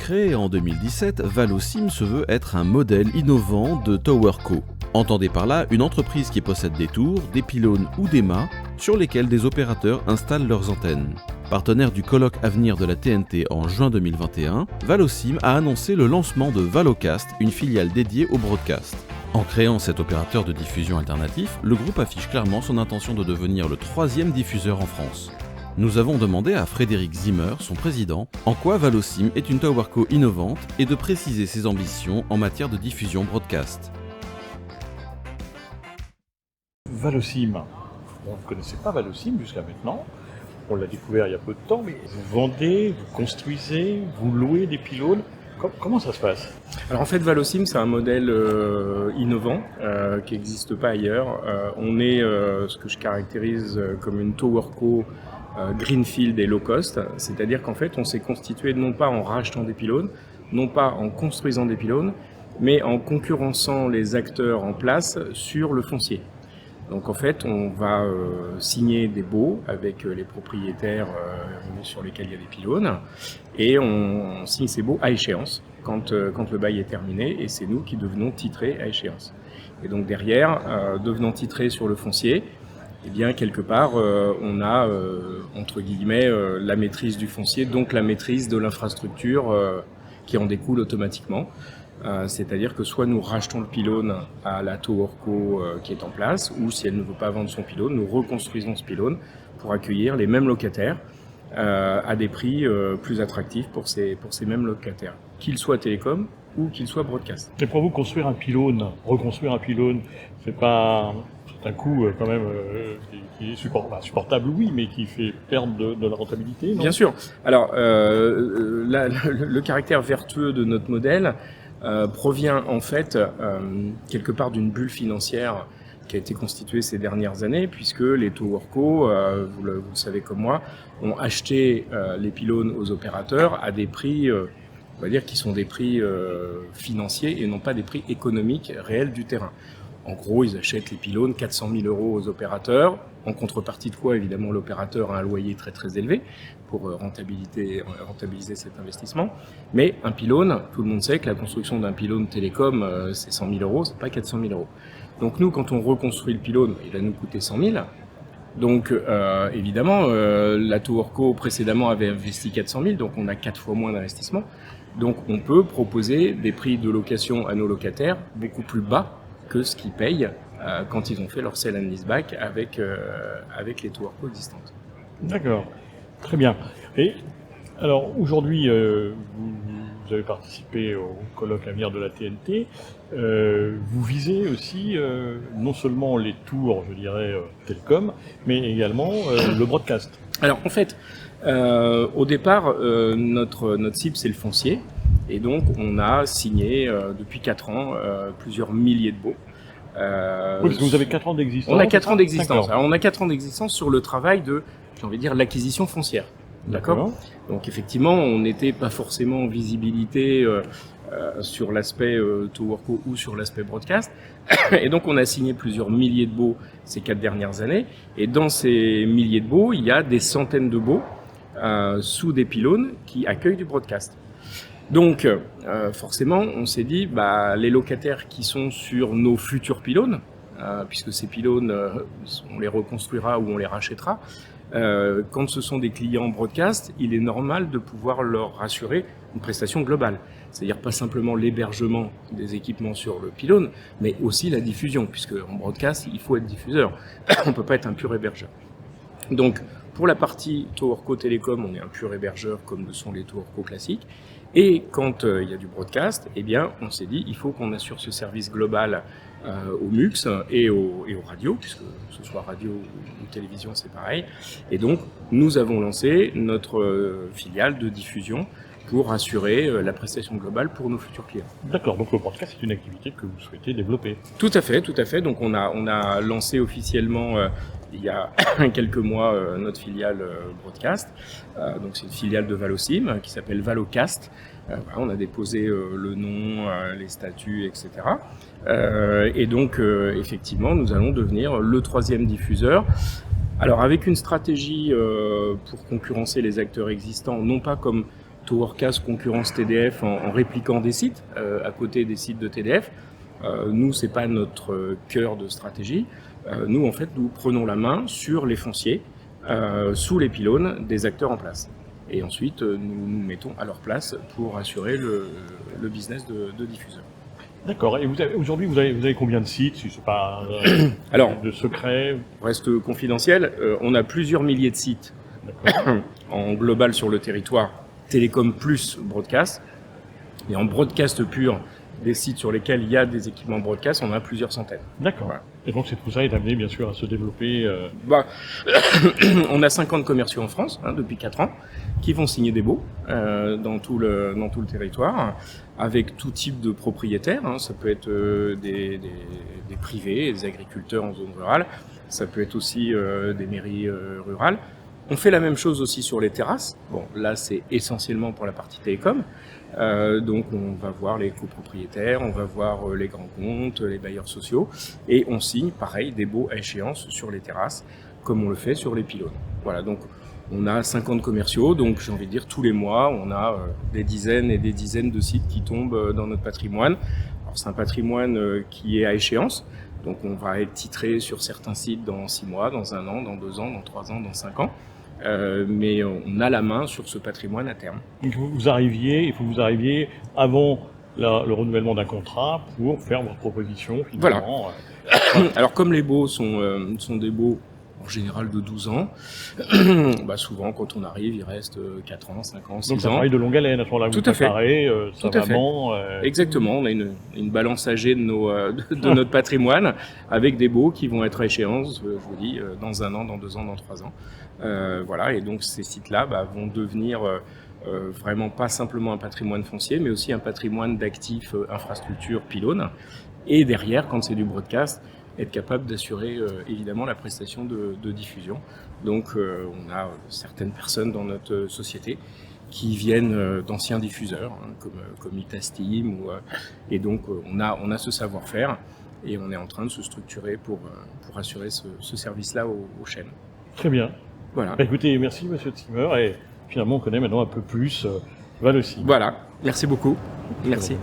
Créé en 2017, Valosim se veut être un modèle innovant de TowerCo. Entendez par là une entreprise qui possède des tours, des pylônes ou des mâts sur lesquels des opérateurs installent leurs antennes. Partenaire du colloque Avenir de la TNT en juin 2021, Valosim a annoncé le lancement de Valocast, une filiale dédiée au broadcast. En créant cet opérateur de diffusion alternatif, le groupe affiche clairement son intention de devenir le 3e diffuseur en France. Nous avons demandé à Frédéric Zimmer, son président, en quoi Valosim est une TowerCo innovante et de préciser ses ambitions en matière de diffusion broadcast. Valosim, on ne connaissait pas Valosim jusqu'à maintenant, on l'a découvert il y a peu de temps, mais vous vendez, vous construisez, vous louez des pylônes, comment ça se passe? Alors en fait Valosim c'est un modèle innovant qui n'existe pas ailleurs. On est ce que je caractérise comme une TowerCo greenfield et low cost, c'est-à-dire qu'en fait on s'est constitué non pas en rachetant des pylônes, non pas en construisant des pylônes, mais en concurrençant les acteurs en place sur le foncier. Donc en fait on va signer des baux avec les propriétaires sur lesquels il y a des pylônes et on signe ces baux à échéance quand le bail est terminé et c'est nous qui devenons titrés à échéance. Et donc derrière, devenant titrés sur le foncier, eh bien, quelque part, on a, entre guillemets, la maîtrise du foncier, donc la maîtrise de l'infrastructure qui en découle automatiquement. C'est-à-dire que soit nous rachetons le pylône à la TowerCo qui est en place, ou si elle ne veut pas vendre son pylône, nous reconstruisons ce pylône pour accueillir les mêmes locataires à des prix plus attractifs pour ces mêmes locataires, qu'ils soient télécom ou qu'ils soient broadcast. Et pour vous, construire un pylône, reconstruire un pylône, c'est un coût quand même qui est supportable, oui, mais qui fait perdre de la rentabilité, non? Bien sûr. Alors, le caractère vertueux de notre modèle provient en fait quelque part d'une bulle financière qui a été constituée ces dernières années, puisque les TowerCo, vous le savez comme moi, ont acheté les pylônes aux opérateurs à des prix, on va dire, qui sont des prix financiers et non pas des prix économiques réels du terrain. En gros, ils achètent les pylônes 400 000 € aux opérateurs, en contrepartie de quoi, évidemment, l'opérateur a un loyer très très élevé pour rentabiliser cet investissement. Mais un pylône, tout le monde sait que la construction d'un pylône télécom, c'est 100 000 €, c'est pas 400 000 €. Donc nous, quand on reconstruit le pylône, il va nous coûter 100 000. Donc évidemment, la TowerCo précédemment avait investi 400 000, donc on a 4 fois moins d'investissement. Donc on peut proposer des prix de location à nos locataires beaucoup plus bas que ce qu'ils payent quand ils ont fait leur sell and leaseback avec les TowerCo existantes. D'accord, très bien. Et alors aujourd'hui, vous avez participé au colloque Avenir de la TNT. Vous visez aussi non seulement les tours, je dirais, télécom, mais également le broadcast. Alors en fait, au départ, notre cible c'est le foncier. Et donc, on a signé depuis 4 ans plusieurs milliers de baux. Oui, parce que vous avez 4 ans d'existence. On a 4 ans d'existence. D'accord. Alors, on a 4 ans d'existence sur le travail de, j'ai envie de dire, l'acquisition foncière. D'accord. Donc, effectivement, on n'était pas forcément en visibilité sur l'aspect TowerCo ou sur l'aspect broadcast. Et donc, on a signé plusieurs milliers de baux ces 4 dernières années. Et dans ces milliers de baux, il y a des centaines de baux sous des pylônes qui accueillent du broadcast. Donc, forcément, on s'est dit, les locataires qui sont sur nos futurs pylônes, puisque ces pylônes, on les reconstruira ou on les rachètera, quand ce sont des clients broadcast, il est normal de pouvoir leur rassurer une prestation globale. C'est-à-dire pas simplement l'hébergement des équipements sur le pylône, mais aussi la diffusion, puisque en broadcast, il faut être diffuseur. On ne peut pas être un pur hébergeur. Donc, pour la partie TowerCo Télécom, on est un pur hébergeur comme le sont les TowerCo classiques. Et quand il y a du broadcast, eh bien, on s'est dit il faut qu'on assure ce service global aux MUX et aux radios, puisque ce soit radio ou télévision, c'est pareil. Et donc, nous avons lancé notre filiale de diffusion pour assurer la prestation globale pour nos futurs clients. D'accord, donc le broadcast, c'est une activité que vous souhaitez développer. Tout à fait, tout à fait. Donc on a lancé officiellement il y a quelques mois notre filiale broadcast. Donc c'est une filiale de Valosim qui s'appelle Valocast. On a déposé le nom, les statuts, etc. Et donc effectivement, nous allons devenir le 3e diffuseur. Alors avec une stratégie pour concurrencer les acteurs existants, non pas comme Towercast concurrence TDF en répliquant des sites à côté des sites de TDF. Nous, c'est pas notre cœur de stratégie. Nous, en fait, nous prenons la main sur les fonciers, sous les pylônes des acteurs en place. Et ensuite, nous nous mettons à leur place pour assurer le business de diffuseur. D'accord. Et aujourd'hui, vous avez combien de sites, si c'est pas Alors, de secret? Reste confidentiel. On a plusieurs milliers de sites en global sur le territoire, télécom plus broadcast. Et en broadcast pur, des sites sur lesquels il y a des équipements broadcast, on en a plusieurs centaines. D'accord. Voilà. Et donc tout ça est amené bien sûr à se développer. On a 50 commerciaux en France depuis 4 ans qui vont signer des baux dans tout le territoire avec tout type de propriétaires. Ça peut être des privés, des agriculteurs en zone rurale. Ça peut être aussi des mairies rurales. On fait la même chose aussi sur les terrasses. Bon, là, c'est essentiellement pour la partie télécom. Donc, on va voir les copropriétaires, on va voir les grands comptes, les bailleurs sociaux, et on signe, pareil, des baux à échéance sur les terrasses, comme on le fait sur les pylônes. Voilà, donc on a 50 commerciaux, donc j'ai envie de dire tous les mois, on a des dizaines et des dizaines de sites qui tombent dans notre patrimoine. Alors, c'est un patrimoine qui est à échéance. Donc on va être titré sur certains sites dans 6 mois, dans 1 an, dans 2 ans, dans 3 ans, dans 5 ans. Mais on a la main sur ce patrimoine à terme. Il faut que vous arriviez avant le renouvellement d'un contrat pour faire votre proposition finalement. Voilà. Alors comme les baux sont des baux en général de 12 ans, souvent quand on arrive, il reste 4 ans, 5 ans, 6 ans. Donc ça travaille de longue haleine, à ce moment-là, vous préparez savamment. Exactement, on a une balance âgée de notre patrimoine avec des baux qui vont être à échéance, je vous dis, dans 1 an, dans 2 ans, dans 3 ans. Voilà, et donc ces sites-là vont devenir vraiment pas simplement un patrimoine foncier, mais aussi un patrimoine d'actifs, infrastructures, pylônes. Et derrière, quand c'est du broadcast, être capable d'assurer évidemment la prestation de diffusion. Donc on a certaines personnes dans notre société qui viennent d'anciens diffuseurs, comme Itastim, et donc on a ce savoir-faire et on est en train de se structurer pour assurer ce service-là aux chaînes. Très bien. Voilà. Écoutez, merci Monsieur Zimmer, et finalement on connaît maintenant un peu plus Valosim. Voilà, merci beaucoup. Merci.